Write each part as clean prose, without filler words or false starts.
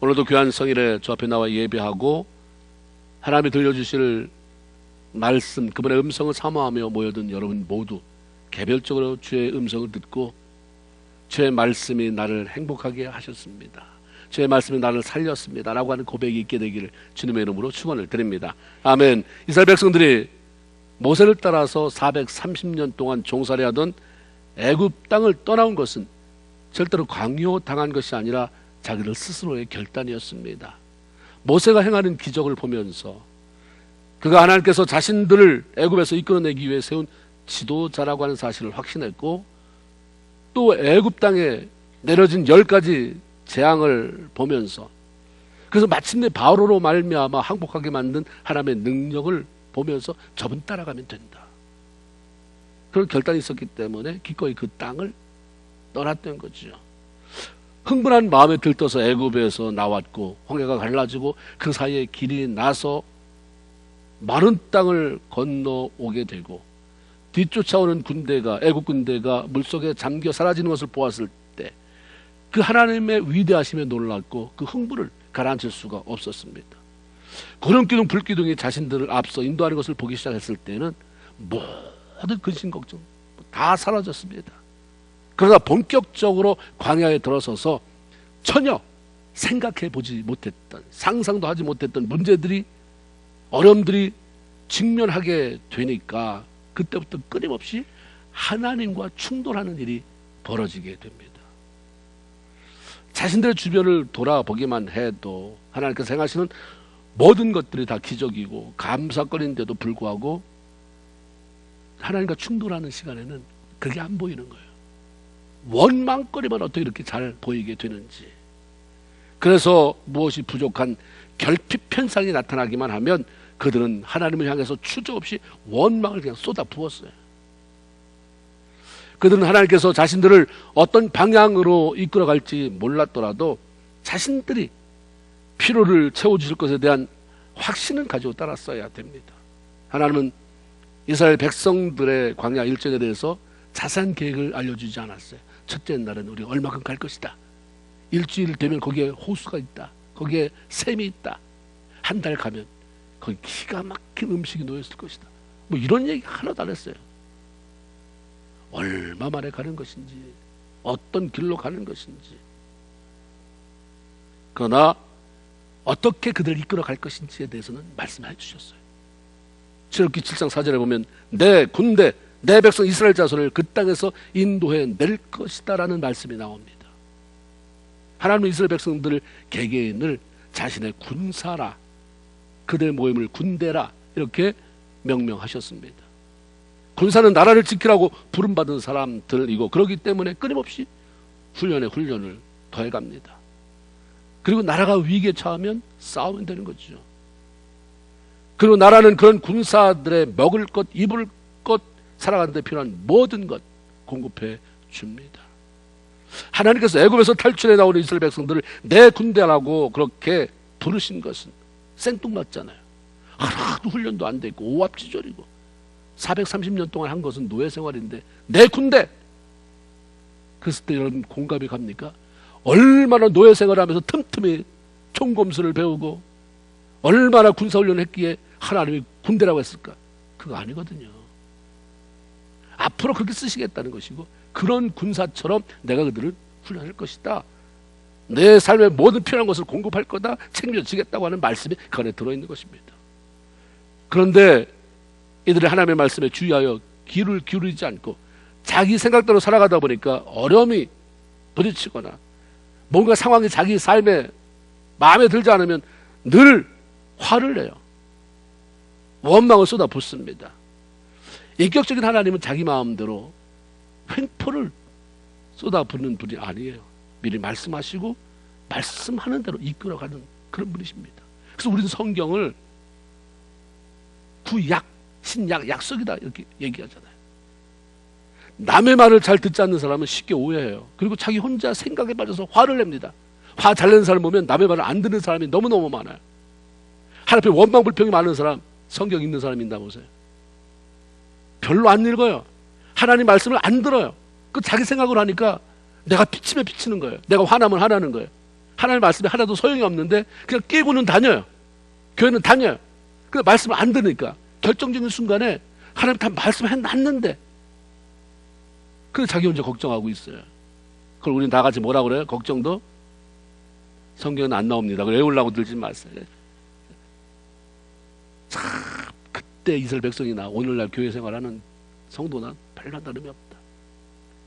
오늘도 귀한 성일에 주 앞에 나와 예배하고 하나님이 들려주실 말씀, 그분의 음성을 사모하며 모여든 여러분 모두 개별적으로 주의 음성을 듣고 주의 말씀이 나를 행복하게 하셨습니다, 주의 말씀이 나를 살렸습니다 라고 하는 고백이 있게 되기를 주님의 이름으로 축원을 드립니다. 아멘. 이스라엘 백성들이 모세를 따라서 430년 동안 종살이 하던 애굽 땅을 떠나온 것은 절대로 강요당한 것이 아니라 자기들 스스로의 결단이었습니다. 모세가 행하는 기적을 보면서 그가 하나님께서 자신들을 애굽에서 이끌어내기 위해 세운 지도자라고 하는 사실을 확신했고, 또 애굽 땅에 내려진 10가지 재앙을 보면서, 그래서 마침내 바로로 말미암아 항복하게 만든 하나님의 능력을 보면서 저분 따라가면 된다, 그런 결단이 있었기 때문에 기꺼이 그 땅을 떠났던 거죠. 흥분한 마음에 들떠서 애굽에서 나왔고, 홍해가 갈라지고 그 사이에 길이 나서 마른 땅을 건너오게 되고, 뒤쫓아오는 군대가, 애굽 군대가 물속에 잠겨 사라지는 것을 보았을 때 그 하나님의 위대하심에 놀랐고 그 흥분을 가라앉힐 수가 없었습니다. 구름기둥 불기둥이 자신들을 앞서 인도하는 것을 보기 시작했을 때는 모든 근심 걱정 다 사라졌습니다. 그러나 본격적으로 광야에 들어서서 전혀 생각해 보지 못했던, 상상도 하지 못했던 문제들이, 어려움들이 직면하게 되니까 그때부터 끊임없이 하나님과 충돌하는 일이 벌어지게 됩니다. 자신들의 주변을 돌아보기만 해도 하나님께서 행하시는 모든 것들이 다 기적이고 감사거리인데도 불구하고 하나님과 충돌하는 시간에는 그게 안 보이는 거예요. 원망거리만 어떻게 이렇게 잘 보이게 되는지. 그래서 무엇이 부족한 결핍 현상이 나타나기만 하면 그들은 하나님을 향해서 추저없이 원망을 그냥 쏟아 부었어요. 그들은 하나님께서 자신들을 어떤 방향으로 이끌어갈지 몰랐더라도 자신들이 필요를 채워주실 것에 대한 확신을 가지고 따랐어야 됩니다. 하나님은 이스라엘 백성들의 광야 일정에 대해서 자세한 계획을 알려주지 않았어요. 첫째 날은 우리 얼마큼 갈 것이다, 일주일 되면 거기에 호수가 있다, 거기에 샘이 있다, 한 달 가면 거기 기가 막힌 음식이 놓였을 것이다, 뭐 이런 얘기 하나도 안 했어요. 얼마 만에 가는 것인지, 어떤 길로 가는 것인지, 그러나 어떻게 그들을 이끌어 갈 것인지에 대해서는 말씀해 주셨어요. 출애굽기 7장 4절에 보면 내 군대, 내 백성 이스라엘 자손을 그 땅에서 인도해 낼 것이다 라는 말씀이 나옵니다. 하나님은 이스라엘 백성들 개개인을 자신의 군사라, 그들 모임을 군대라 이렇게 명명하셨습니다. 군사는 나라를 지키라고 부름받은 사람들이고, 그렇기 때문에 끊임없이 훈련에 훈련을 더해갑니다. 그리고 나라가 위기에 처하면 싸우면 되는 거죠. 그리고 나라는 그런 군사들의 먹을 것, 입을 것, 살아가는 데 필요한 모든 것 공급해 줍니다. 하나님께서 애굽에서 탈출해 나오는 이스라엘 백성들을 내 군대라고 그렇게 부르신 것은 생뚱맞잖아요. 하나도 훈련도 안 돼 있고 오합지졸이고 430년 동안 한 것은 노예 생활인데 내 군대! 그랬을 때 여러분 공감이 갑니까? 얼마나 노예 생활하면서 틈틈이 총검술을 배우고 얼마나 군사훈련을 했기에 하나님이 군대라고 했을까? 그거 아니거든요. 앞으로 그렇게 쓰시겠다는 것이고, 그런 군사처럼 내가 그들을 훈련할 것이다, 내 삶의 모든 필요한 것을 공급할 거다, 책임져지겠다고 하는 말씀이 그 안에 들어있는 것입니다. 그런데 이들이 하나님의 말씀에 주의하여 귀를 기울이지 않고 자기 생각대로 살아가다 보니까 어려움이 부딪히거나 뭔가 상황이 자기 삶에 마음에 들지 않으면 늘 화를 내요. 원망을 쏟아붓습니다. 인격적인 하나님은 자기 마음대로 횡포를 쏟아붓는 분이 아니에요. 미리 말씀하시고 말씀하는 대로 이끌어가는 그런 분이십니다. 그래서 우리는 성경을 구약, 신약, 약속이다 이렇게 얘기하잖아요. 남의 말을 잘 듣지 않는 사람은 쉽게 오해해요. 그리고 자기 혼자 생각에 빠져서 화를 냅니다. 화 잘 내는 사람 보면 남의 말을 안 듣는 사람이 너무너무 많아요. 하나님 앞에 원망 불평이 많은 사람, 성경 읽는 사람 있나 보세요. 별로 안 읽어요. 하나님 말씀을 안 들어요. 그 자기 생각으로 하니까 내가 비치면 비치는 거예요. 내가 화나면 화나는 거예요. 하나님의 말씀이 하나도 소용이 없는데 그냥 끼고는 다녀요. 교회는 다녀요. 근데 말씀을 안 들으니까 결정적인 순간에 하나님 다 말씀해 놨는데 그래서 자기 혼자 걱정하고 있어요. 그걸 우리는 다 같이 뭐라 그래요? 걱정도 성경은 안 나옵니다. 외우려고 들지 마세요. 참 그때 이스라엘 백성이나 오늘날 교회 생활하는 성도나 별반 다름이 없다.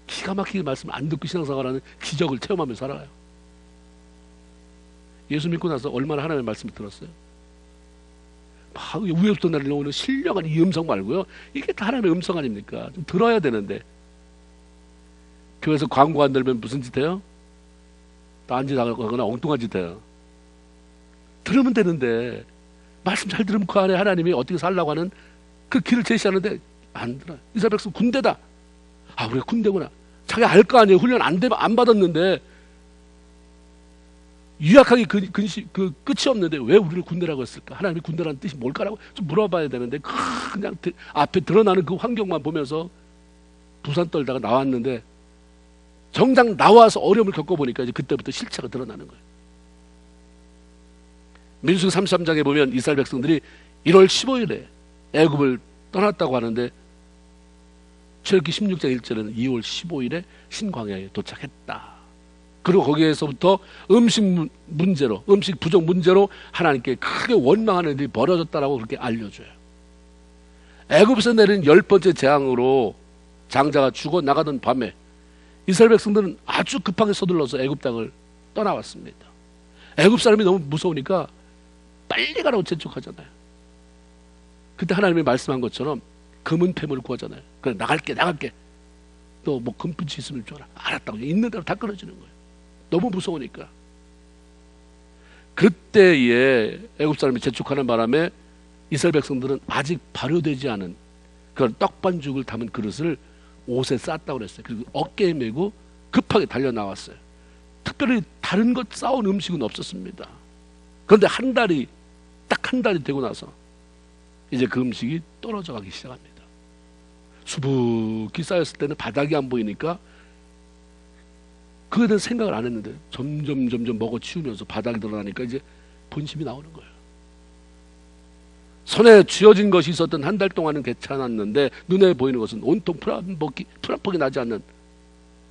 기가 막히게 말씀을 안 듣고 신앙생활하는 기적을 체험하며 살아요. 예수 믿고 나서 얼마나 하나님의 말씀을 들었어요? 막 위에부터 내려오는 신령한 이 음성 말고요. 이게 다 하나님의 음성 아닙니까? 좀 들어야 되는데 교회에서 광고 안 들면 무슨 짓 해요? 딴짓 하거나 엉뚱한 짓 해요. 들으면 되는데 말씀 잘 들으면 그 안에 하나님이 어떻게 살라고 하는 그 길을 제시하는데 안 들어요. 이스라엘 백성 군대다. 아, 우리가 군대구나. 자기 알 거 아니에요. 훈련 안 받았는데 유약하게 그 끝이 없는데 왜 우리를 군대라고 했을까? 하나님이 군대라는 뜻이 뭘까라고 좀 물어봐야 되는데 그냥 앞에 드러나는 그 환경만 보면서 부산 떨다가 나왔는데 정작 나와서 어려움을 겪어보니까 이제 그때부터 실체가 드러나는 거예요. 민수기 33장에 보면 이스라엘 백성들이 1월 15일에 애굽을 떠났다고 하는데 출애굽기 16장 1절에는 2월 15일에 신광야에 도착했다. 그리고 거기에서부터 음식 부족 문제로 하나님께 크게 원망하는 일이 벌어졌다라고 그렇게 알려줘요. 애굽에서 내린 10번째 재앙으로 장자가 죽어 나가던 밤에 이스라엘 백성들은 아주 급하게 서둘러서 애굽 땅을 떠나왔습니다. 애굽 사람이 너무 무서우니까 빨리 가라고 재촉하잖아요. 그때 하나님이 말씀한 것처럼 금은 폐물을 구하잖아요. 그래 나갈게. 또 뭐 금붙이 있으면 줘라. 알았다고 있는 대로 다 끊어지는 거예요. 너무 무서우니까. 그때에 애굽 사람이 재촉하는 바람에 이스라엘 백성들은 아직 발효되지 않은 그런 떡반죽을 담은 그릇을 옷에 쌌다고 그랬어요. 그리고 어깨에 메고 급하게 달려 나왔어요. 특별히 다른 것 싸온 음식은 없었습니다. 그런데 딱 한 달이 되고 나서 이제 그 음식이 떨어져 가기 시작합니다. 수북히 쌓였을 때는 바닥이 안 보이니까 그거에 대한 생각을 안 했는데 점점 먹어치우면서 바닥이 드러나니까 이제 본심이 나오는 거예요. 손에 쥐어진 것이 있었던 한 달 동안은 괜찮았는데 눈에 보이는 것은 온통 풀한폭이 나지 않는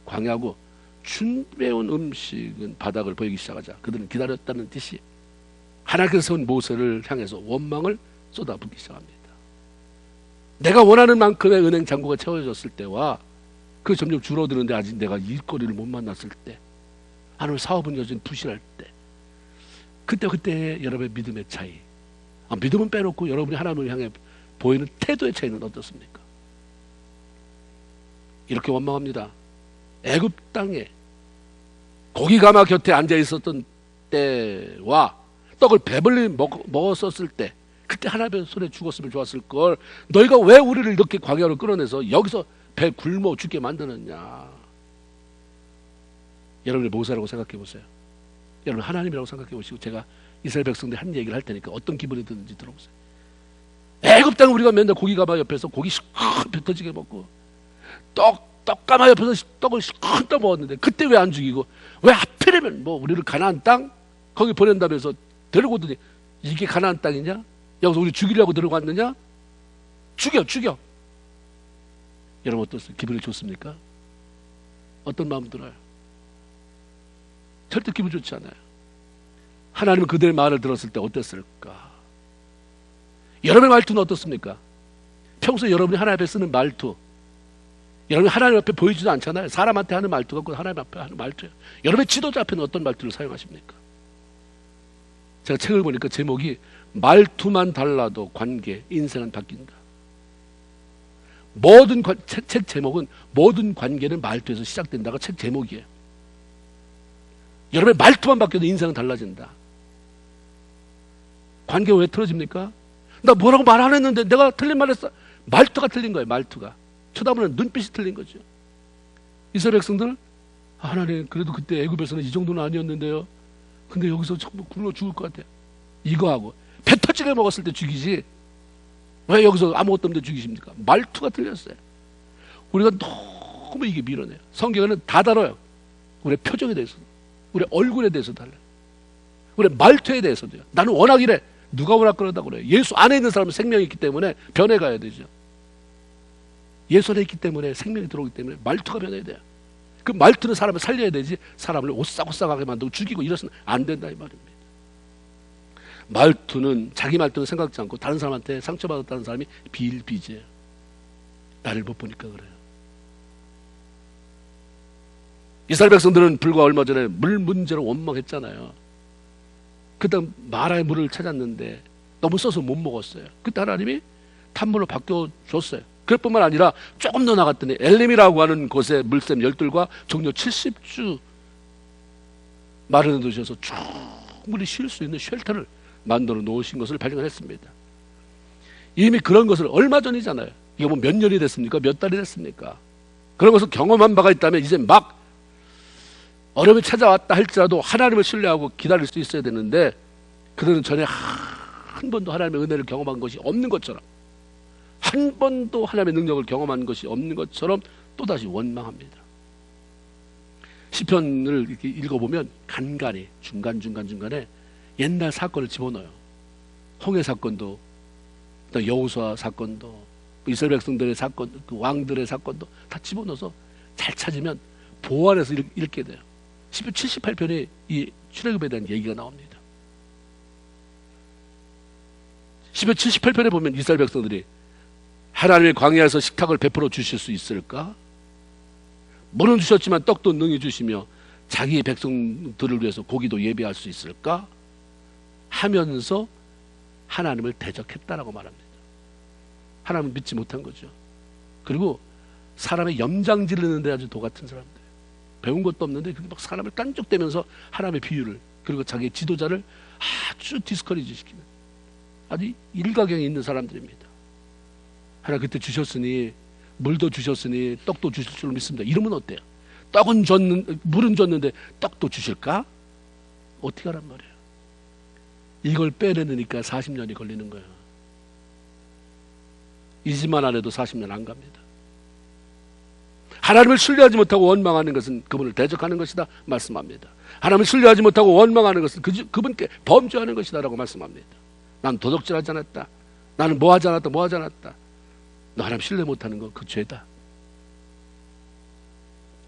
광야고 준비해온 음식은 바닥을 보이기 시작하자 그들은 기다렸다는 뜻이 하나님께서 세운 모세를 향해서 원망을 쏟아붓기 시작합니다. 내가 원하는 만큼의 은행 잔고가 채워졌을 때와 그 점점 줄어드는데 아직 내가 일거리를 못 만났을 때 하나님 사업은 여전히 부실할 때 그때 여러분의 믿음의 차이 믿음은 빼놓고 여러분이 하나님을 향해 보이는 태도의 차이는 어떻습니까? 이렇게 원망합니다. 애굽 땅에 고기 가마 곁에 앉아 있었던 때와 떡을 배불리 먹었었을 때 그때 하나님의 손에 죽었으면 좋았을 걸 너희가 왜 우리를 이렇게 광야로 끌어내서 여기서 배 굶어 죽게 만드느냐. 여러분이 모세라고 생각해 보세요. 여러분 하나님이라고 생각해 보시고 제가 이스라엘 백성들 한 얘기를 할 테니까 어떤 기분이 드는지 들어보세요. 애굽 땅 우리가 맨날 고기 가마 옆에서 고기 실컷 배 터지게 먹고 떡 가마 옆에서 떡을 실컷 떠 먹었는데 그때 왜 안 죽이고 왜 하필이면 뭐 우리를 가나안 땅 거기 보낸다면서 데리고 오더니 이게 가나안 땅이냐? 여기서 우리 죽이려고 데리고 왔느냐? 죽여. 여러분 어떠세요? 기분이 좋습니까? 어떤 마음 들어요? 절대 기분 좋지 않아요. 하나님은 그들의 말을 들었을 때 어땠을까? 여러분의 말투는 어떻습니까? 평소에 여러분이 하나님 앞에 쓰는 말투 여러분이 하나님 앞에 보이지도 않잖아요. 사람한테 하는 말투가 그 하나님 앞에 하는 말투예요. 여러분의 지도자 앞에는 어떤 말투를 사용하십니까? 제가 책을 보니까 제목이 말투만 달라도 관계, 인생은 바뀐다. 책 제목은 모든 관계는 말투에서 시작된다가 책 제목이에요. 여러분의 말투만 바뀌어도 인생은 달라진다. 관계가 왜 틀어집니까? 나 뭐라고 말 안 했는데 내가 틀린 말 했어. 말투가 틀린 거예요. 말투가. 쳐다보는 눈빛이 틀린 거죠. 이스라엘 백성들 하나님 그래도 그때 애굽에서는 이 정도는 아니었는데요. 근데 여기서 정말 굶어 죽을 것 같아요. 이거하고 배 터지게 먹었을 때 죽이지 왜 여기서 아무것도 없는데 죽이십니까? 말투가 틀렸어요. 우리가 너무 이게 밀어내요. 성경에는 다 다뤄요. 우리의 표정에 대해서 우리의 얼굴에 대해서 달라요. 우리 말투에 대해서도요. 나는 워낙 이래. 누가 워낙 그러다고 그래요. 예수 안에 있는 사람은 생명이 있기 때문에 변해가야 되죠. 예수 안에 있기 때문에 생명이 들어오기 때문에 말투가 변해야 돼요. 그 말투는 사람을 살려야 되지 사람을 오싹오싹하게 만들고 죽이고 이래서는 안 된다 이 말입니다. 말투는 자기 말투는 생각지 않고 다른 사람한테 상처받았다는 사람이 비일비재해요. 나를 못 보니까 그래요. 이스라엘 백성들은 불과 얼마 전에 물 문제로 원망했잖아요. 그때 마라의 물을 찾았는데 너무 써서 못 먹었어요. 그때 하나님이 탄물로 바꿔줬어요. 그뿐만 아니라 조금 더 나갔더니 엘림이라고 하는 곳에 물샘 10들과 종려 70주 마련해 두셔서 충분히 쉴 수 있는 쉘터를 만들어 놓으신 것을 발견했습니다. 이미 그런 것을 얼마 전이잖아요. 이거 뭐 몇 년이 됐습니까? 몇 달이 됐습니까? 그런 것을 경험한 바가 있다면 이제 막 어려움이 찾아왔다 할지라도 하나님을 신뢰하고 기다릴 수 있어야 되는데 그들은 전에 한 번도 하나님의 은혜를 경험한 것이 없는 것처럼 한 번도 하나님의 능력을 경험한 것이 없는 것처럼 또다시 원망합니다. 시편을 이렇게 읽어보면 간간히 중간에 옛날 사건을 집어넣어요. 홍해 사건도 또 여호수아 사건도 이스라엘 백성들의 사건, 그 왕들의 사건도 다 집어넣어서 잘 찾으면 보완해서 읽게 돼요. 시편 78편에 이 출애굽에 대한 얘기가 나옵니다. 시편 78편에 보면 이스라엘 백성들이 하나님의 광야에서 식탁을 베풀어 주실 수 있을까? 물은 주셨지만 떡도 능히 주시며 자기 백성들을 위해서 고기도 예비할 수 있을까? 하면서 하나님을 대적했다라고 말합니다. 하나님을 믿지 못한 거죠. 그리고 사람의 염장 지르는 데 아주 도 같은 사람들, 배운 것도 없는데 막 사람을 깐족대면서 하나님의 비유를 그리고 자기 지도자를 아주 디스커리지 시키는 아주 일가견이 있는 사람들입니다. 하나 그때 주셨으니 물도 주셨으니 떡도 주실 줄 믿습니다. 이러면 어때요? 물은 줬는데 떡도 주실까? 어떻게 하란 말이에요? 이걸 빼내니까 40년이 걸리는 거예요. 이 집만 안 해도 40년 안 갑니다. 하나님을 신뢰하지 못하고 원망하는 것은 그분을 대적하는 것이다 말씀합니다. 하나님을 신뢰하지 못하고 원망하는 것은 그분께 범죄하는 것이다 라고 말씀합니다. 난 도둑질하지 않았다. 나는 뭐 하지 않았다. 너 하나님 신뢰 못하는 건 그 죄다.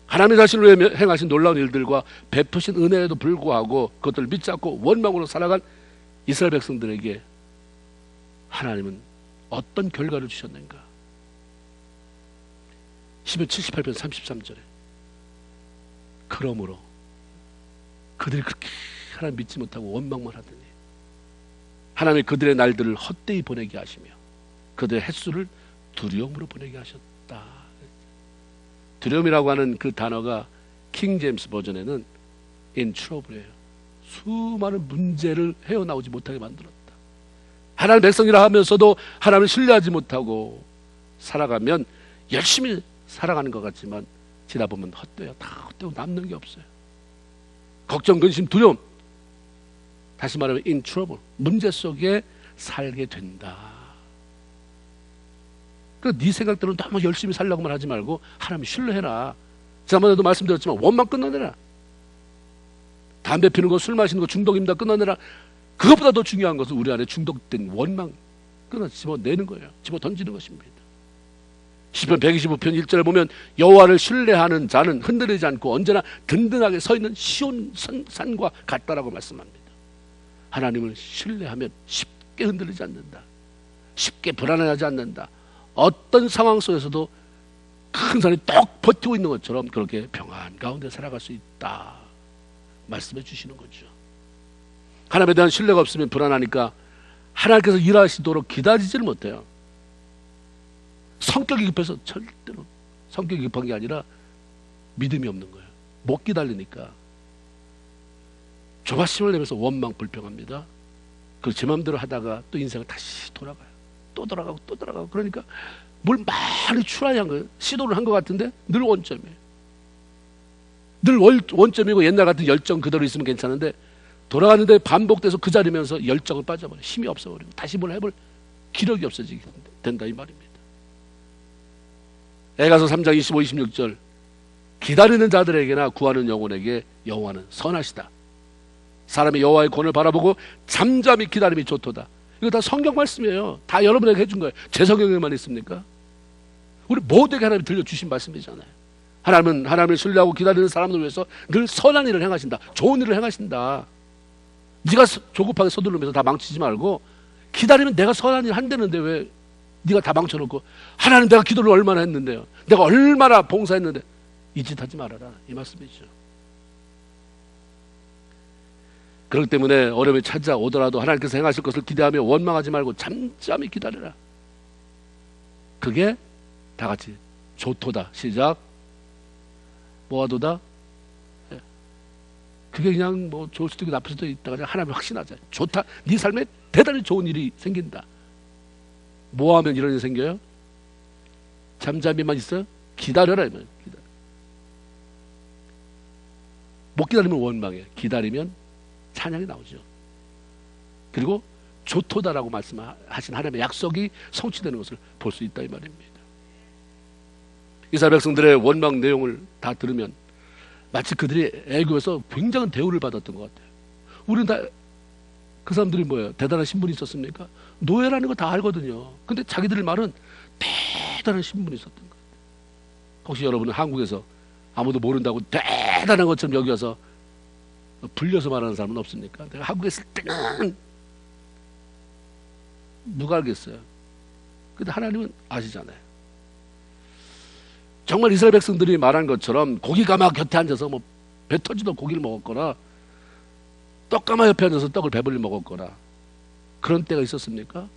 하나님의 자신을 위해 행하신 놀라운 일들과 베푸신 은혜에도 불구하고 그것들을 믿지 않고 원망으로 살아간 이스라엘 백성들에게 하나님은 어떤 결과를 주셨는가? 시편 78편 33절에 그러므로 그들이 그렇게 하나님 믿지 못하고 원망만 하더니 하나님이 그들의 날들을 헛되이 보내게 하시며 그들의 햇수를 두려움으로 보내게 하셨다. 두려움이라고 하는 그 단어가 킹 제임스 버전에는 in trouble예요. 수많은 문제를 헤어나오지 못하게 만들었다. 하나님 백성이라 하면서도 하나님을 신뢰하지 못하고 살아가면 열심히 살아가는 것 같지만 지나보면 헛되어요. 다 헛되고 남는 게 없어요. 걱정, 근심, 두려움. 다시 말하면 in trouble. 문제 속에 살게 된다. 네 생각대로 너무 열심히 살려고만 하지 말고 하나님 신뢰해라. 지난번에도 말씀드렸지만 원망 끊어내라. 담배 피는 거, 술 마시는 거 중독입니다. 끊어내라. 그것보다 더 중요한 것은 우리 안에 중독된 원망 집어내는 거예요. 집어 던지는 것입니다. 시편 125편 1절에 보면 여호와를 신뢰하는 자는 흔들리지 않고 언제나 든든하게 서 있는 시온 산과 같다라고 말씀합니다. 하나님을 신뢰하면 쉽게 흔들리지 않는다. 쉽게 불안해하지 않는다. 어떤 상황 속에서도 큰 산이 떡 버티고 있는 것처럼 그렇게 평안 가운데 살아갈 수 있다 말씀해 주시는 거죠. 하나님에 대한 신뢰가 없으면 불안하니까 하나님께서 일하시도록 기다리지를 못해요. 성격이 급해서 절대로 성격이 급한 게 아니라 믿음이 없는 거예요. 못 기다리니까 조바심을 내면서 원망 불평합니다. 그 제 마음대로 하다가 또 인생을 다시 돌아가요. 또 돌아가고 그러니까 뭘 많이 추라한 거예요. 시도를 한 것 같은데 늘 원점이에요. 늘 원점이고 옛날 같은 열정 그대로 있으면 괜찮은데 돌아가는데 반복돼서 그 자리면서 열정을 빠져버려. 힘이 없어버리고 다시 뭘 해볼 기력이 없어지게 된다 이 말입니다. 에가서 3장 25, 26절 기다리는 자들에게나 구하는 영혼에게 여호와는 선하시다. 사람이 여호와의 권을 바라보고 잠잠히 기다림이 좋도다. 이거 다 성경 말씀이에요. 다 여러분에게 해준 거예요. 제 성경에만 있습니까? 우리 모두에게 하나님이 들려주신 말씀이잖아요. 하나님은 하나님을 신뢰하고 기다리는 사람들 위해서 늘 선한 일을 행하신다. 좋은 일을 행하신다. 네가 조급하게 서두르면서 다 망치지 말고 기다리면 내가 선한 일 한다는데 왜 네가 다 망쳐놓고 하나님 내가 기도를 얼마나 했는데요. 내가 얼마나 봉사했는데 이 짓 하지 말아라. 이 말씀이죠. 그렇기 때문에 어려움이 찾아오더라도 하나님께서 행하실 것을 기대하며 원망하지 말고 잠잠히 기다려라. 그게 다 같이 좋도다. 시작. 뭐하도다? 그게 그냥 뭐 좋을 수도 있고 나쁠 수도 있다. 그냥 하나님을 확신하자. 좋다. 네 삶에 대단히 좋은 일이 생긴다. 뭐 하면 이런 일이 생겨요? 잠잠히만 있어? 기다려라. 기다려. 못 기다리면 원망해. 기다리면 찬양이 나오죠. 그리고 좋도다라고 말씀하신 하나님의 약속이 성취되는 것을 볼 수 있다 이 말입니다. 이스라엘 백성들의 원망 내용을 다 들으면 마치 그들이 애굽에서 굉장한 대우를 받았던 것 같아요. 우리는 다 그 사람들이 뭐예요? 대단한 신분이 있었습니까? 노예라는 거 다 알거든요. 근데 자기들 말은 대단한 신분이 있었던 것 같아요. 혹시 여러분은 한국에서 아무도 모른다고 대단한 것처럼 여기 와서 불려서 말하는 사람은 없습니까? 내가 한국에 있을 때는 누가 알겠어요? 근데 하나님은 아시잖아요. 정말 이스라엘 백성들이 말한 것처럼 고기가마 곁에 앉아서 뭐 배 터지던 고기를 먹었거나 떡가마 옆에 앉아서 떡을 배불리 먹었거나 그런 때가 있었습니까?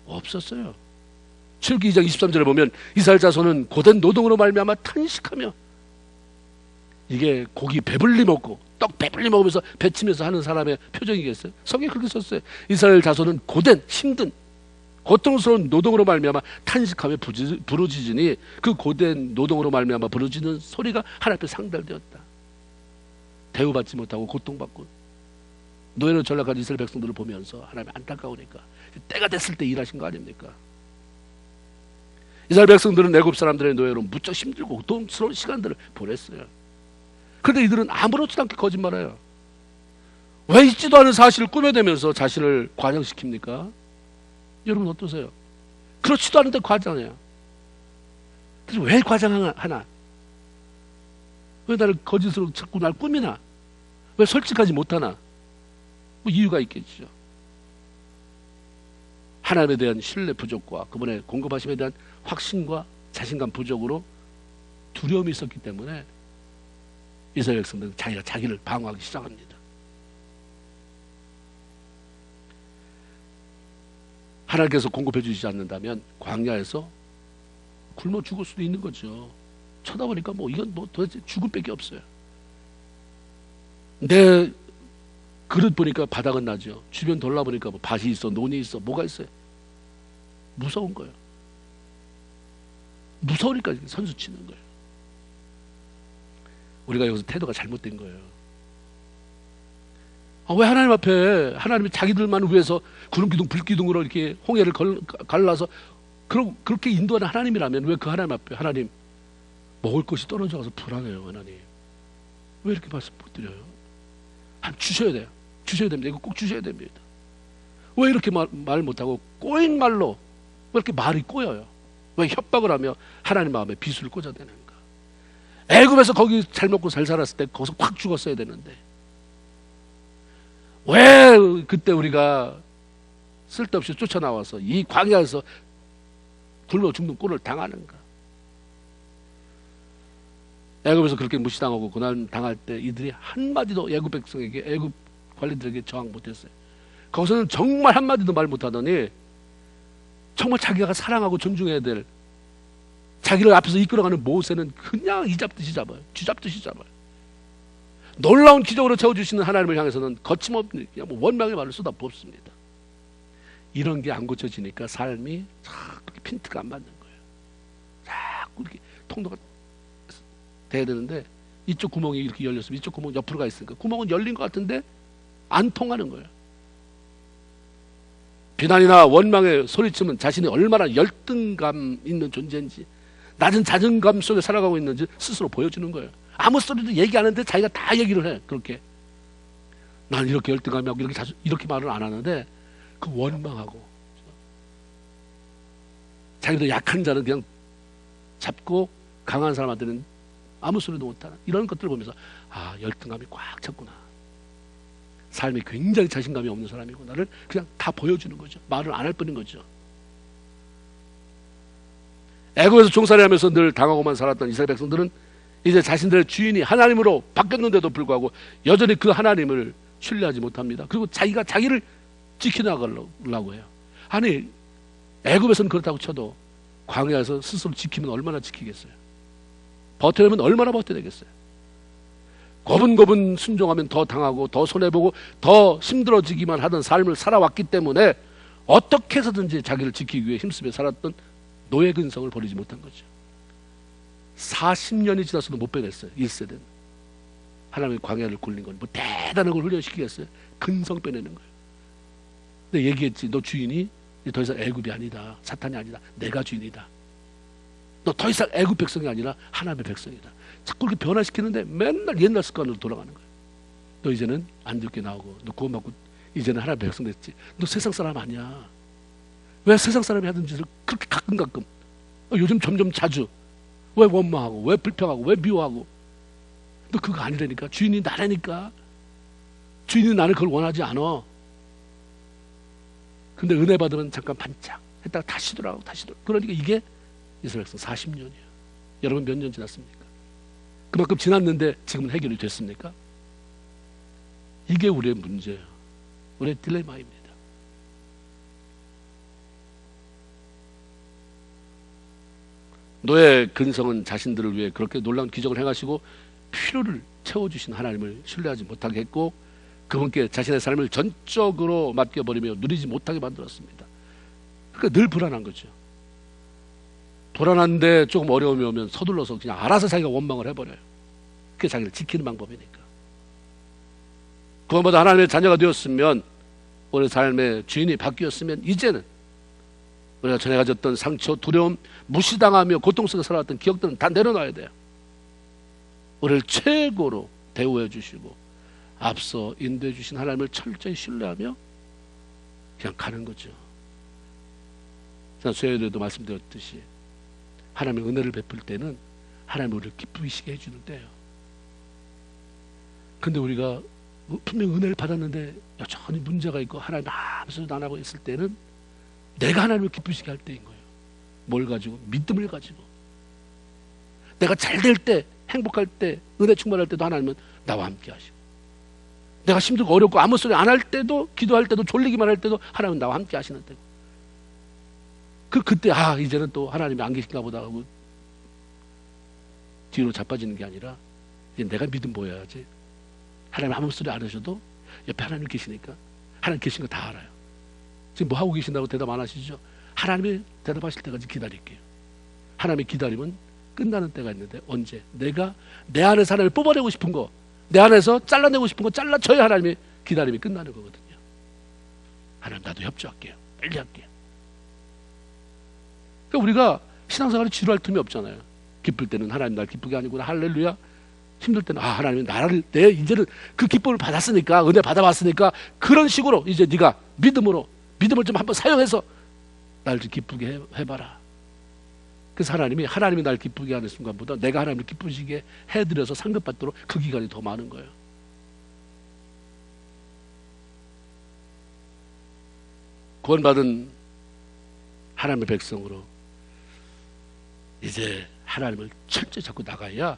없었어요. 출애굽기 2장 23절에 보면 이스라엘 자손은 고된 노동으로 말미암아 탄식하며, 이게 고기 배불리 먹고 떡 배불리 먹으면서 배치면서 하는 사람의 표정이겠어요? 성경에 그렇게 썼어요. 이스라엘 자손은 고된 힘든 고통스러운 노동으로 말미암아 탄식하며 부르짖으니 그 고된 노동으로 말미암아 부르짖는 소리가 하나님 앞에 상달되었다. 대우받지 못하고 고통받고 노예로 전락한 이스라엘 백성들을 보면서 하나님 안타까우니까 때가 됐을 때 일하신 거 아닙니까? 이스라엘 백성들은 애굽 사람들의 노예로 무척 힘들고 고통스러운 시간들을 보냈어요. 그런데 이들은 아무렇지도 않게 거짓말해요. 왜 있지도 않은 사실을 꾸며대면서 자신을 과장시킵니까? 여러분 어떠세요? 그렇지도 않은데 과장해요. 그래서 왜 과장하나? 왜 나를 거짓으로 자꾸 날 꾸미나? 왜 솔직하지 못하나? 뭐 이유가 있겠죠. 하나님에 대한 신뢰 부족과 그분의 공급하심에 대한 확신과 자신감 부족으로 두려움이 있었기 때문에 이스라엘 백성들은 자기가 자기를 방어하기 시작합니다. 하나님께서 공급해 주시지 않는다면 광야에서 굶어 죽을 수도 있는 거죠. 쳐다보니까 뭐 이건 뭐 도대체 죽을 밖에 없어요. 내 그릇 보니까 바닥은 나죠. 주변 돌아보니까 뭐 밭이 있어, 논이 있어, 뭐가 있어요. 무서운 거예요. 무서우니까 선수 치는 거예요. 우리가 여기서 태도가 잘못된 거예요. 왜 하나님 앞에 하나님이 자기들만 위해서 구름기둥 불기둥으로 이렇게 홍해를 갈라서 그렇게 인도하는 하나님이라면 왜 그 하나님 앞에 하나님 먹을 것이 떨어져서 불안해요. 하나님 왜 이렇게 말씀 못 드려요? 하나님 주셔야 돼요. 주셔야 됩니다. 이거 꼭 주셔야 됩니다. 왜 이렇게 말 못하고 꼬인 말로 왜 이렇게 말이 꼬여요? 왜 협박을 하며 하나님 마음에 비수를 꽂아대는가? 애굽에서 거기 잘 먹고 잘 살았을 때 거기서 확 죽었어야 되는데 왜 그때 우리가 쓸데없이 쫓아나와서 이 광야에서 굶어 죽는 꼴을 당하는가? 애굽에서 그렇게 무시당하고 고난 당할 때 이들이 한마디도 애굽 백성에게, 애굽 관리들에게 저항 못했어요. 거기서는 정말 한마디도 말 못하더니 정말 자기가 사랑하고 존중해야 될 자기를 앞에서 이끌어가는 모세는 그냥 이잡듯이 잡아요. 쥐잡듯이 잡아요. 놀라운 기적으로 채워주시는 하나님을 향해서는 거침없는 그냥 뭐 원망의 말을 쏟아붓습니다. 이런 게 안 고쳐지니까 삶이 자꾸 핀트가 안 맞는 거예요. 자꾸 이렇게 통로가 돼야 되는데 이쪽 구멍이 이렇게 열렸으면 이쪽 구멍 옆으로 가 있으니까 구멍은 열린 것 같은데 안 통하는 거예요. 비난이나 원망의 소리치면 자신이 얼마나 열등감 있는 존재인지, 낮은 자존감 속에 살아가고 있는지 스스로 보여주는 거예요. 아무 소리도 얘기 안 하는데 자기가 다 얘기를 해. 그렇게 난 이렇게 열등감이 하고 이렇게 말을 안 하는데 그 원망하고 자기도 약한 자는 그냥 잡고 강한 사람한테는 아무 소리도 못하는 이런 것들을 보면서 아, 열등감이 꽉 찼구나. 삶이 굉장히 자신감이 없는 사람이고 나를 그냥 다 보여주는 거죠. 말을 안 할 뿐인 거죠. 애국에서 종살이 하면서 늘 당하고만 살았던 이스라엘 백성들은 이제 자신들의 주인이 하나님으로 바뀌었는데도 불구하고 여전히 그 하나님을 신뢰하지 못합니다. 그리고 자기가 자기를 지켜나가려고 해요. 아니, 애국에서는 그렇다고 쳐도 광야에서 스스로 지키면 얼마나 지키겠어요? 버텨내면 얼마나 버텨내겠어요? 고분고분 순종하면 더 당하고 더 손해보고 더 힘들어지기만 하던 삶을 살아왔기 때문에 어떻게 해서든지 자기를 지키기 위해 힘쓰며 살았던 노예 근성을 버리지 못한 거죠. 40년이 지나서도 못 빼냈어요. 1세대는. 하나님의 광야를 굴린 건 뭐 대단한 걸 훈련시키겠어요? 근성 빼내는 거예요. 근데 얘기했지. 너 주인이 더 이상 애굽이 아니다. 사탄이 아니다. 내가 주인이다. 너 더 이상 애굽 백성이 아니라 하나님의 백성이다. 자꾸 그렇게 변화시키는데 맨날 옛날 습관으로 돌아가는 거예요. 너 이제는 안 듣게 나오고 너 구원받고 이제는 하나님의 백성 됐지. 너 세상 사람 아니야. 왜 세상 사람이 하던 짓을 그렇게 가끔 요즘 점점 자주 왜 원망하고 왜 불평하고 왜 미워하고 너 그거 아니라니까. 주인이 나라니까. 주인이 나는 그걸 원하지 않아. 근데 은혜 받으면 잠깐 반짝 했다가 다시 돌아가고 다시 돌아가고. 그러니까 이게 이스라엘 백성 40년이에요. 여러분 몇 년 지났습니까? 그만큼 지났는데 지금은 해결이 됐습니까? 이게 우리의 문제예요. 우리의 딜레마입니다. 노예 근성은 자신들을 위해 그렇게 놀라운 기적을 행하시고 필요를 채워주신 하나님을 신뢰하지 못하게 했고 그분께 자신의 삶을 전적으로 맡겨버리며 누리지 못하게 만들었습니다. 그러니까 늘 불안한 거죠. 불안한데 조금 어려움이 오면 서둘러서 그냥 알아서 자기가 원망을 해버려요. 그게 자기를 지키는 방법이니까. 그것보다 하나님의 자녀가 되었으면 우리 삶의 주인이 바뀌었으면 이제는 우리가 전에 가졌던 상처, 두려움, 무시당하며 고통 속에 살아왔던 기억들은 다 내려놔야 돼요. 우리를 최고로 대우해 주시고 앞서 인도해 주신 하나님을 철저히 신뢰하며 그냥 가는 거죠. 수요일에도 말씀드렸듯이 하나님의 은혜를 베풀 때는 하나님이 우리를 기쁘시게 해주는 때예요. 근데 우리가 분명 은혜를 받았는데 여전히 문제가 있고 하나님 아무 소리도 안 하고 있을 때는 내가 하나님을 기쁘시게 할 때인 거예요. 뭘 가지고? 믿음을 가지고. 내가 잘 될 때, 행복할 때, 은혜 충만할 때도 하나님은 나와 함께 하시고 내가 힘들고 어렵고 아무 소리 안 할 때도, 기도할 때도, 졸리기만 할 때도 하나님은 나와 함께 하시는 때고 그때 이제는 또 하나님이 안 계신가 보다 하고 뒤로 자빠지는 게 아니라 이제 내가 믿음 보여야지. 하나님 아무 소리 안 하셔도 옆에 하나님 계시니까 하나님 계신 거 다 알아요. 지금 뭐 하고 계신다고 대답 안 하시죠? 하나님이 대답하실 때까지 기다릴게요. 하나님의 기다림은 끝나는 때가 있는데 언제? 내가 내 안에서 하나님을 뽑아내고 싶은 거, 내 안에서 잘라내고 싶은 거 잘라줘야 하나님의 기다림이 끝나는 거거든요. 하나님 나도 협조할게요. 빨리 할게요. 그러니까 우리가 신앙생활에 지루할 틈이 없잖아요. 기쁠 때는 하나님 날 기쁘게 하는구나. 할렐루야. 힘들 때는 하나님이 나를 이제는 그 기쁨을 받았으니까 은혜 받아봤으니까 그런 식으로 이제 네가 믿음을 좀 한번 사용해서 날 좀 기쁘게 해봐라. 그래서 하나님이 날 기쁘게 하는 순간보다 내가 하나님을 기쁘시게 해드려서 상급받도록 그 기간이 더 많은 거예요. 구원받은 하나님의 백성으로 이제 하나님을 철저히 잡고 나가야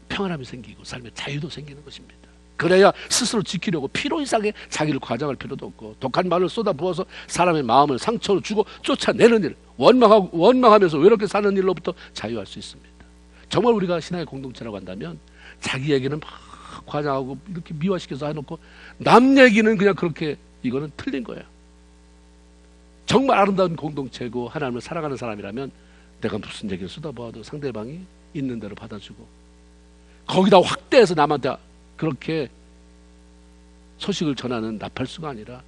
평안함이 생기고 삶의 자유도 생기는 것입니다. 그래야 스스로 지키려고 필요 이상의 자기를 과장할 필요도 없고 독한 말을 쏟아부어서 사람의 마음을 상처로 주고 쫓아내는 일, 원망하면서 외롭게 사는 일로부터 자유할 수 있습니다. 정말 우리가 신앙의 공동체라고 한다면 자기 얘기는 막 과장하고 이렇게 미화시켜서 해놓고 남 얘기는 그냥 그렇게 이거는 틀린 거예요. 정말 아름다운 공동체고 하나님을 살아가는 사람이라면 내가 무슨 얘기를 쏟아부어도 상대방이 있는 대로 받아주고 거기다 확대해서 남한테 그렇게 소식을 전하는 나팔수가 아니라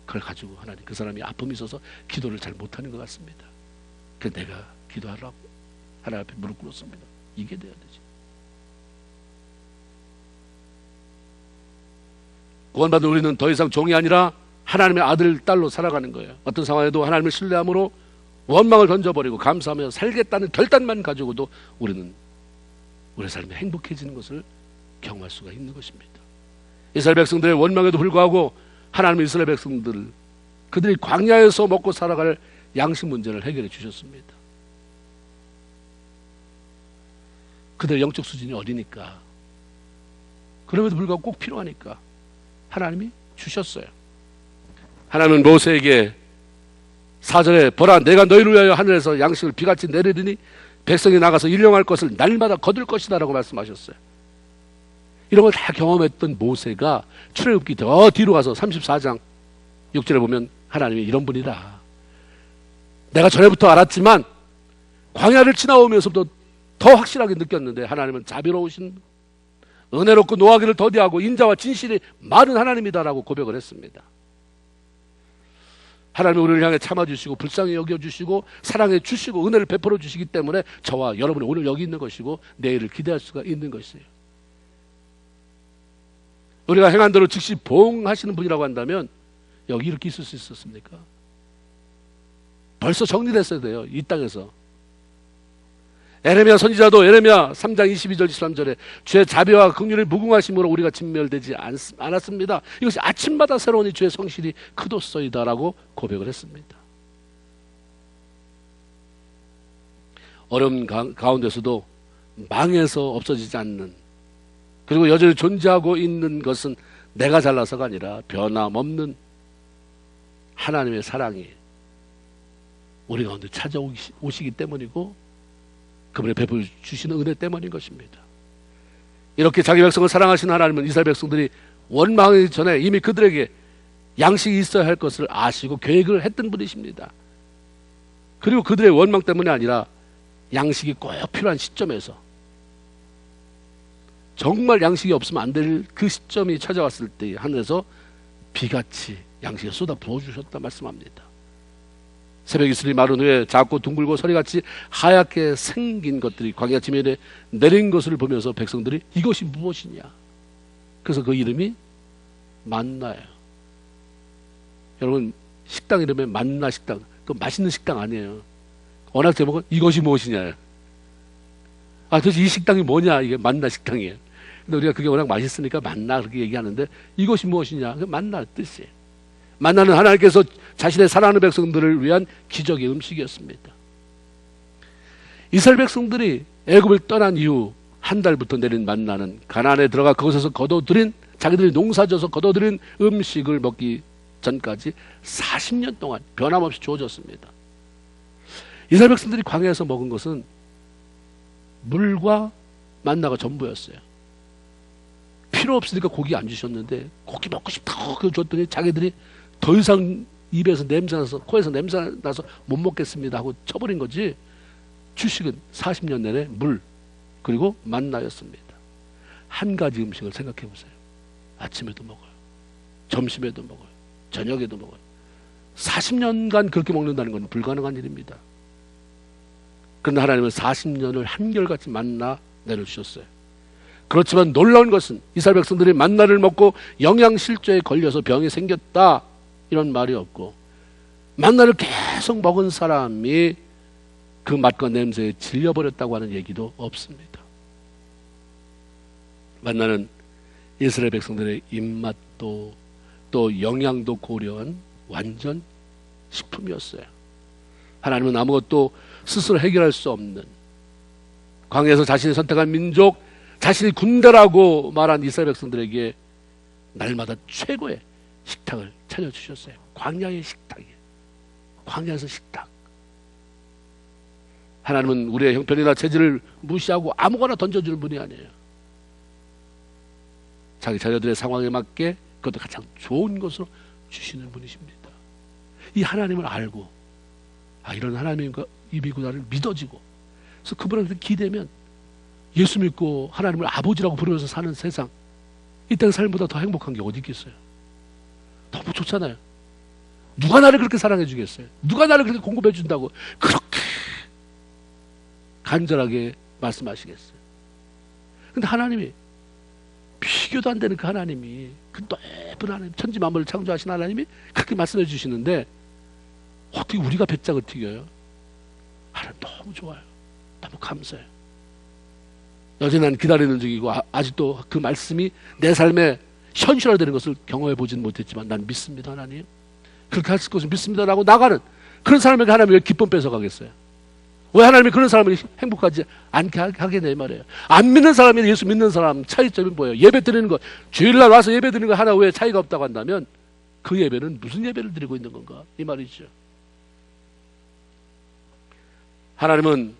그걸 가지고 하나님 그 사람이 아픔이 있어서 기도를 잘 못하는 것 같습니다. 그래서 내가 기도하라고 하나님 앞에 무릎 꿇었습니다. 이게 돼야 되지. 구원받은 우리는 더 이상 종이 아니라 하나님의 아들, 딸로 살아가는 거예요. 어떤 상황에도 하나님을 신뢰함으로 원망을 던져버리고 감사하며 살겠다는 결단만 가지고도 우리는 우리의 삶이 행복해지는 것을 경험할 수가 있는 것입니다. 이스라엘 백성들의 원망에도 불구하고 하나님은 이스라엘 백성들, 그들이 광야에서 먹고 살아갈 양식 문제를 해결해 주셨습니다. 그들의 영적 수준이 어리니까, 그럼에도 불구하고 꼭 필요하니까 하나님이 주셨어요. 하나님은 모세에게 4절에 보라, 내가 너희를 위하여 하늘에서 양식을 비같이 내리더니 백성이 나가서 일용할 것을 날마다 거둘 것이다 라고 말씀하셨어요. 이런 걸 다 경험했던 모세가 출애굽기 더 뒤로 가서 34장 6절에 보면 하나님이 이런 분이다. 내가 전에부터 알았지만 광야를 지나오면서부터 더 확실하게 느꼈는데 하나님은 자비로우신, 은혜롭고 노하기를 더디하고 인자와 진실이 많은 하나님이다라고 고백을 했습니다. 하나님은 우리를 향해 참아주시고 불쌍히 여겨주시고 사랑해 주시고 은혜를 베풀어 주시기 때문에 저와 여러분이 오늘 여기 있는 것이고 내일을 기대할 수가 있는 것이에요. 우리가 행한 대로 즉시 보응하시는 분이라고 한다면 여기 이렇게 있을 수 있었습니까? 벌써 정리됐어야 돼요. 이 땅에서. 에레미야 선지자도 에레미야 3장 22절 23절에 주의 자비와 긍휼을 무궁하심으로 우리가 진멸되지 않았습니다. 이것이 아침마다 새로운 주의 성실이 크도소이다라고 고백을 했습니다. 어려운 가운데서도 망해서 없어지지 않는, 그리고 여전히 존재하고 있는 것은 내가 잘나서가 아니라 변함없는 하나님의 사랑이 우리 가운데 찾아오시기 때문이고 그분의 베풀어 주시는 은혜 때문인 것입니다. 이렇게 자기 백성을 사랑하시는 하나님은 이스라엘 백성들이 원망하기 전에 이미 그들에게 양식이 있어야 할 것을 아시고 계획을 했던 분이십니다. 그리고 그들의 원망 때문이 아니라 양식이 꼭 필요한 시점에서, 정말 양식이 없으면 안 될 그 시점이 찾아왔을 때 하늘에서 비같이 양식을 쏟아 부어주셨다 말씀합니다. 새벽 이슬이 마른 후에 작고 둥글고 서리같이 하얗게 생긴 것들이 광야 지면에 내린 것을 보면서 백성들이 이것이 무엇이냐, 그래서 그 이름이 만나예요. 여러분, 식당 이름에 만나 식당, 그 맛있는 식당 아니에요. 워낙 제목은 이것이 무엇이냐. 도대체 이 식당이 뭐냐, 이게 만나 식당이에요. 근데 우리가 그게 워낙 맛있으니까 만나 그렇게 얘기하는데 이것이 무엇이냐, 그 만나 뜻이에요. 만나는 하나님께서 자신의 사랑하는 백성들을 위한 기적의 음식이었습니다. 이스라엘 백성들이 애굽을 떠난 이후 한 달부터 내린 만나는 가나안에 들어가 그곳에서 거둬들인, 자기들이 농사져서 거둬들인 음식을 먹기 전까지 40년 동안 변함없이 주어졌습니다. 이스라엘 백성들이 광야에서 먹은 것은 물과 만나가 전부였어요. 필요 없으니까 고기 안 주셨는데 고기 먹고 싶다고 줬더니 자기들이 더 이상 입에서 냄새나서, 코에서 냄새나서 못 먹겠습니다 하고 쳐버린 거지, 주식은 40년 내내 물 그리고 만나였습니다. 한 가지 음식을 생각해 보세요. 아침에도 먹어요, 점심에도 먹어요, 저녁에도 먹어요. 40년간 그렇게 먹는다는 건 불가능한 일입니다. 그런데 하나님은 40년을 한결같이 만나 내려주셨어요. 그렇지만 놀라운 것은 이스라엘 백성들이 만나를 먹고 영양실조에 걸려서 병이 생겼다 이런 말이 없고, 만나를 계속 먹은 사람이 그 맛과 냄새에 질려버렸다고 하는 얘기도 없습니다. 만나는 이스라엘 백성들의 입맛도 또 영양도 고려한 완전 식품이었어요. 하나님은 아무것도 스스로 해결할 수 없는, 광야에서 자신이 선택한 민족, 자신이 군대라고 말한 이스라엘 백성들에게 날마다 최고의 식탁을 차려주셨어요. 광야의 식탁이에요. 광야에서 식탁. 하나님은 우리의 형편이나 체질을 무시하고 아무거나 던져주는 분이 아니에요. 자기 자녀들의 상황에 맞게 그것도 가장 좋은 것으로 주시는 분이십니다. 이 하나님을 알고, 이런 하나님이구나를 믿어지고, 그래서 그분한테 기대면 예수 믿고 하나님을 아버지라고 부르면서 사는 세상, 이 땅의 삶보다 더 행복한 게 어디 있겠어요? 너무 좋잖아요. 누가 나를 그렇게 사랑해 주겠어요? 누가 나를 그렇게 공급해 준다고 그렇게 간절하게 말씀하시겠어요? 근데 하나님이 비교도 안 되는 그 하나님이, 그 높은 하나님, 천지 만물을 창조하신 하나님이 그렇게 말씀해 주시는데 어떻게 우리가 배짱을 튀겨요? 하나님 너무 좋아요. 너무 감사해요. 여전히 난 기다리는 중이고 아직도 그 말씀이 내 삶에 현실화되는 것을 경험해 보지는 못했지만 난 믿습니다. 하나님 그렇게 하실 것을 믿습니다라고 나가는 그런 사람에게 하나님이 왜 기쁨 뺏어가겠어요? 왜 하나님이 그런 사람을 행복하지 않게 하겠냐 이 말이에요. 안 믿는 사람이나 예수 믿는 사람 차이점이 뭐예요? 예배 드리는 것, 주일날 와서 예배 드리는 거 하나 왜 차이가 없다고 한다면 그 예배는 무슨 예배를 드리고 있는 건가 이 말이죠. 하나님은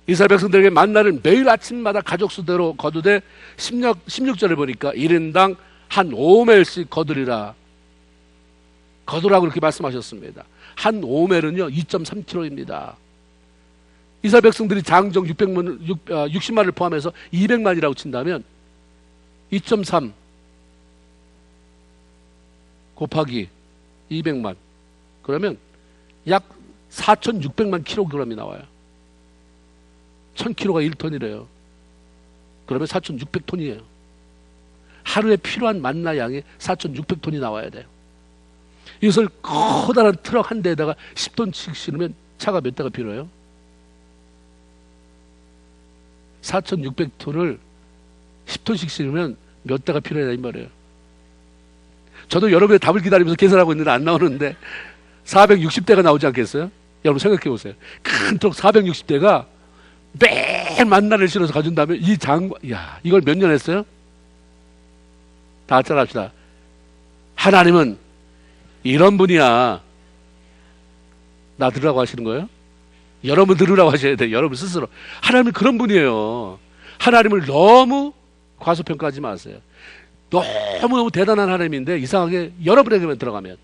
이스라엘 백성들에게 만나를 매일 아침마다 가족 수대로 거두되 16절을 보니까 1인당 한 오멜씩 거두리라. 거두라고 그렇게 말씀하셨습니다. 한 오멜은요 2.3kg입니다. 이스라엘 백성들이 장정 60만을 포함해서 200만이라고 친다면 2.3 곱하기 200만 그러면 약 4,600만 킬로그램이 나와요. 1000kg가 1톤이래요. 그러면 4,600톤이에요. 하루에 필요한 만나 양이 4,600톤이 나와야 돼요. 이것을 커다란 트럭 한 대에다가 10톤씩 실으면 차가 몇 대가 필요해요? 4,600톤을 10톤씩 실으면 몇 대가 필요하다 이 말이에요. 저도 여러분의 답을 기다리면서 계산하고 있는데 안 나오는데 460대가 나오지 않겠어요? 여러분 생각해 보세요. 큰 트럭 460대가 매일 만나를 실어서 가준다면 이 장관, 야 이걸 몇 년 했어요? 다 같이 합시다. 하나님은 이런 분이야. 나 들으라고 하시는 거예요? 여러분 들으라고 하셔야 돼요. 여러분 스스로. 하나님은 그런 분이에요. 하나님을 너무 과소평가하지 마세요. 너무너무 대단한 하나님인데 이상하게 여러분에게만 들어가면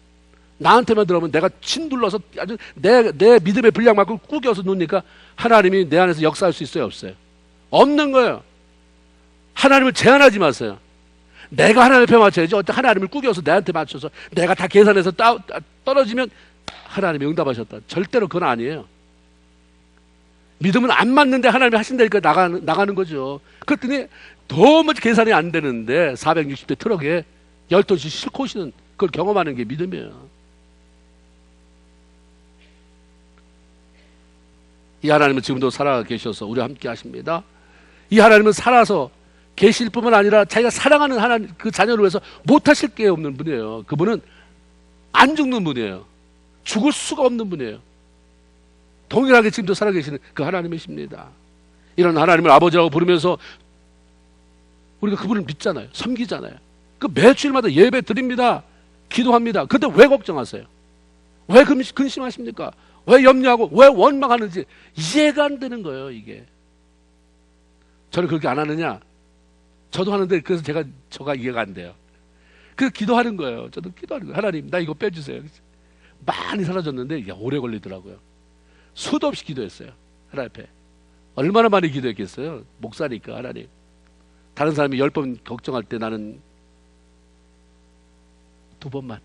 나한테만 들어오면 내가 짓눌러서 아주 내 믿음의 분량만큼 꾸겨서 놓으니까 하나님이 내 안에서 역사할 수 있어요? 없어요? 없는 거예요. 하나님을 제한하지 마세요. 내가 하나님 옆에 맞춰야지 어떻게 하나님을 꾸겨서 내한테 맞춰서 내가 다 계산해서 떨어지면 하나님이 응답하셨다. 절대로 그건 아니에요. 믿음은 안 맞는데 하나님이 하신다니까 나가는 거죠. 그랬더니 너무 계산이 안 되는데 460대 트럭에 10톤씩 싣고 오시는 그걸 경험하는 게 믿음이에요. 이 하나님은 지금도 살아 계셔서 우리와 함께 하십니다. 이 하나님은 살아서 계실 뿐만 아니라 자기가 사랑하는 하나님 그 자녀를 위해서 못하실 게 없는 분이에요. 그분은 안 죽는 분이에요. 죽을 수가 없는 분이에요. 동일하게 지금도 살아계시는 그 하나님이십니다. 이런 하나님을 아버지라고 부르면서 우리가 그분을 믿잖아요. 섬기잖아요. 그 매주일마다 예배 드립니다. 기도합니다. 근데 왜 걱정하세요? 왜 근심하십니까? 왜 염려하고 왜 원망하는지 이해가 안 되는 거예요. 이게 저는 그렇게 안 하느냐? 저도 하는데 그래서 저가 이해가 안 돼요. 그래서 기도하는 거예요. 저도 기도하는 거예요. 하나님 나 이거 빼주세요. 많이 사라졌는데 오래 걸리더라고요. 수도 없이 기도했어요. 하나님 앞에. 얼마나 많이 기도했겠어요. 목사니까 하나님. 다른 사람이 10번 걱정할 때 나는 2번만.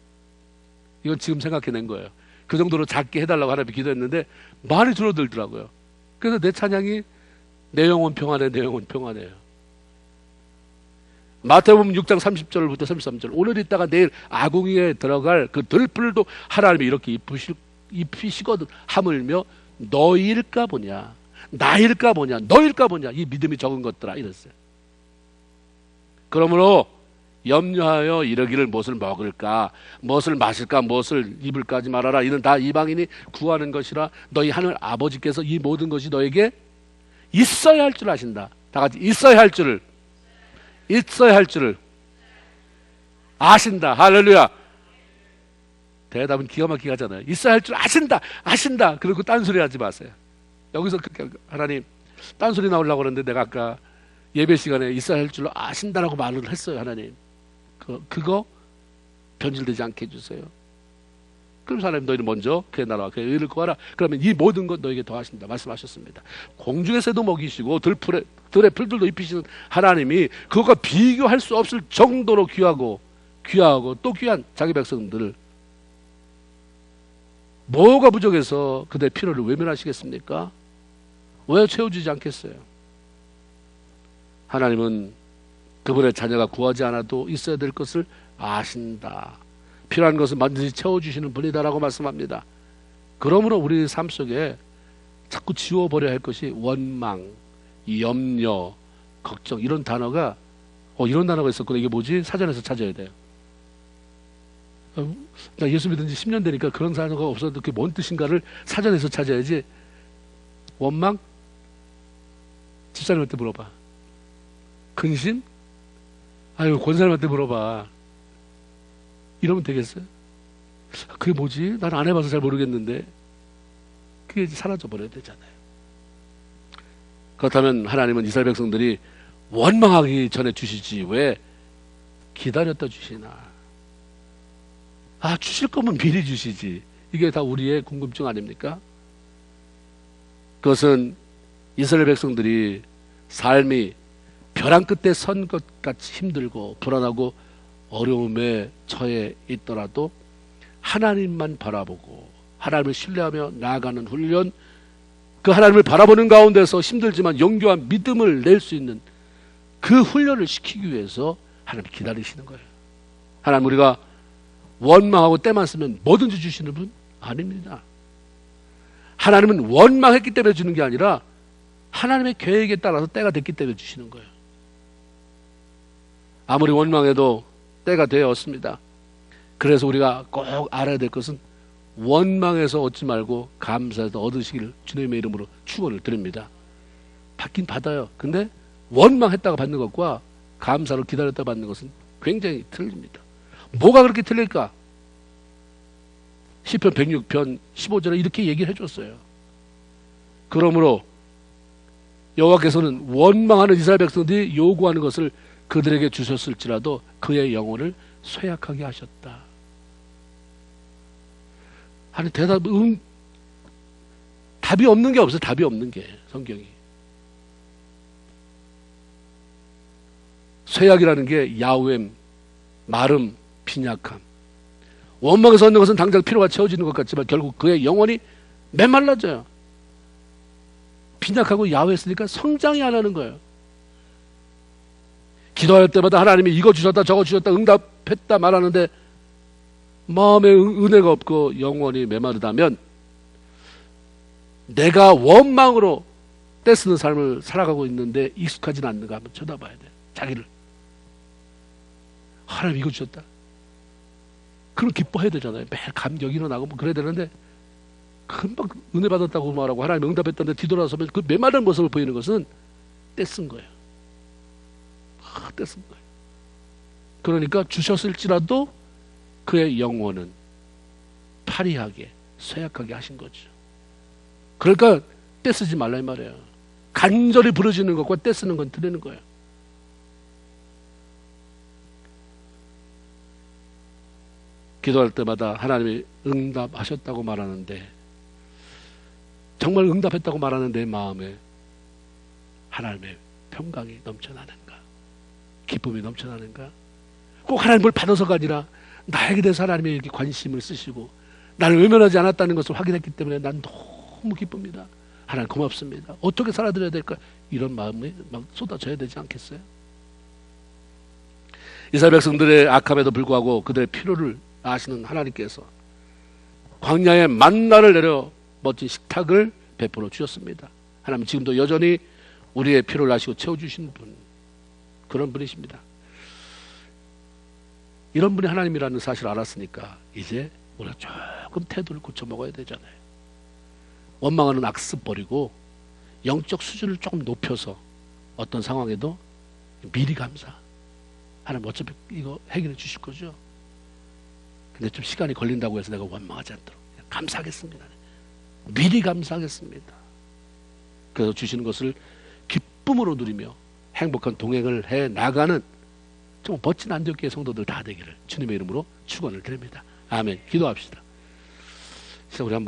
이건 지금 생각해낸 거예요. 그 정도로 작게 해달라고 하나님께 기도했는데 많이 줄어들더라고요. 그래서 내 찬양이 내 영혼 평안해, 내 영혼 평안해요. 마태복음 6장 30절부터 33절. 오늘 있다가 내일 아궁이에 들어갈 그 들풀도 하나님이 이렇게 입히시거든. 하물며 너일까 보냐, 나일까 보냐, 너일까 보냐, 이 믿음이 적은 것들아 이랬어요. 그러므로 염려하여 이르기를 무엇을 먹을까, 무엇을 마실까, 무엇을 입을까 하지 말아라. 이는 다 이방인이 구하는 것이라 너희 하늘 아버지께서 이 모든 것이 너에게 있어야 할 줄 아신다. 다 같이 있어야 할 줄을 아신다. 할렐루야. 대답은 기가 막히게 하잖아요. 있어야 할 줄 아신다. 그리고 딴소리 하지 마세요. 여기서 하나님 딴소리 나오려고 그러는데 내가 아까 예배 시간에 있어야 할 줄 아신다라고 말을 했어요. 하나님 그거 변질되지 않게 해주세요. 그럼 하나님 너희는 먼저 그의 나라와 그의 의를 구하라. 그러면 이 모든 것 너에게 더하신다 말씀하셨습니다. 공중의 새도 먹이시고 들의 풀들도 입히시는 하나님이 그것과 비교할 수 없을 정도로 귀하고 또 귀한 자기 백성들을 뭐가 부족해서 그들의 필요를 외면하시겠습니까? 왜 채워주지 않겠어요? 하나님은 그분의 자녀가 구하지 않아도 있어야 될 것을 아신다. 필요한 것은 반드시 채워주시는 분이다라고 말씀합니다. 그러므로 우리 삶 속에 자꾸 지워버려야 할 것이 원망, 염려, 걱정 이런 단어가 이런 단어가 있었구나. 이게 뭐지? 사전에서 찾아야 돼요. 나 예수 믿은 지 10년 되니까 그런 단어가 없어도 그게 뭔 뜻인가를 사전에서 찾아야지. 원망? 집사님한테 물어봐. 근심? 아유, 권사님한테 물어봐. 이러면 되겠어요? 그게 뭐지? 난 안 해봐서 잘 모르겠는데. 그게 이제 사라져버려야 되잖아요. 그렇다면 하나님은 이스라엘 백성들이 원망하기 전에 주시지 왜 기다렸다 주시나? 주실 거면 미리 주시지. 이게 다 우리의 궁금증 아닙니까? 그것은 이스라엘 백성들이 삶이 벼랑 끝에 선 것 같이 힘들고 불안하고 어려움에 처해 있더라도 하나님만 바라보고 하나님을 신뢰하며 나아가는 훈련, 그 하나님을 바라보는 가운데서 힘들지만 용기와 믿음을 낼 수 있는 그 훈련을 시키기 위해서 하나님 기다리시는 거예요. 하나님, 우리가 원망하고 때만 쓰면 뭐든지 주시는 분? 아닙니다. 하나님은 원망했기 때문에 주는 게 아니라 하나님의 계획에 따라서 때가 됐기 때문에 주시는 거예요. 아무리 원망해도 때가 되었습니다. 그래서 우리가 꼭 알아야 될 것은 원망해서 얻지 말고 감사해서 얻으시기를 주님의 이름으로 축원을 드립니다. 받긴 받아요. 근데 원망했다가 받는 것과 감사로 기다렸다가 받는 것은 굉장히 틀립니다. 뭐가 그렇게 틀릴까? 시편 106편 15절에 이렇게 얘기를 해줬어요. 그러므로 여호와께서는 원망하는 이스라엘 백성들이 요구하는 것을 그들에게 주셨을지라도 그의 영혼을 쇠약하게 하셨다. 아니, 답이 없는 게 없어요. 답이 없는 게, 성경이. 쇠약이라는 게 야우엠, 마름, 빈약함. 원망에서 얻는 것은 당장 필요가 채워지는 것 같지만 결국 그의 영혼이 메말라져요. 빈약하고 야외했으니까 성장이 안 하는 거예요. 기도할 때마다 하나님이 이거 주셨다 저거 주셨다 응답했다 말하는데 마음에 은혜가 없고 영혼이 메마르다면 내가 원망으로 떼쓰는 삶을 살아가고 있는데 익숙하진 않는가 한번 쳐다봐야 돼. 자기를. 하나님 이거 주셨다. 그럼 기뻐해야 되잖아요. 매일 감격이 일어나고 뭐 그래야 되는데 금방 은혜 받았다고 말하고 하나님 응답했다는데 뒤돌아서면 그 메마른 모습을 보이는 것은 떼쓴 거예요. 떼쓴 거예요. 그러니까 주셨을지라도 그의 영혼은 파리하게 쇠약하게 하신 거죠. 그러니까 떼쓰지 말라 이 말이에요. 간절히 부르짖는 것과 떼쓰는 건 틀리는 거예요. 기도할 때마다 하나님이 응답하셨다고 말하는데 정말 응답했다고 말하는 내 마음에 하나님의 평강이 넘쳐나는가? 기쁨이 넘쳐나는가? 꼭 하나님을 받아서가 아니라 나에게 대해서 하나님의 이렇게 관심을 쓰시고 나를 외면하지 않았다는 것을 확인했기 때문에 난 너무 기쁩니다. 하나님 고맙습니다. 어떻게 살아드려야 될까? 이런 마음이 막 쏟아져야 되지 않겠어요? 이스라엘 백성들의 악함에도 불구하고 그들의 필요를 아시는 하나님께서 광야에 만나를 내려 멋진 식탁을 베풀어 주셨습니다. 하나님 지금도 여전히 우리의 필요를 아시고 채워주시는 분, 그런 분이십니다. 이런 분이 하나님이라는 사실을 알았으니까 이제 우리가 조금 태도를 고쳐 먹어야 되잖아요. 원망하는 악습 버리고 영적 수준을 조금 높여서 어떤 상황에도 미리 감사. 하나님 어차피 이거 해결해 주실 거죠. 근데 좀 시간이 걸린다고 해서 내가 원망하지 않도록 감사하겠습니다. 미리 감사하겠습니다. 그래서 주시는 것을 기쁨으로 누리며 행복한 동행을 해 나가는 좀 멋진 안디옥교회 성도들 다 되기를 주님의 이름으로 축원을 드립니다. 아멘. 기도합시다. 우리 한번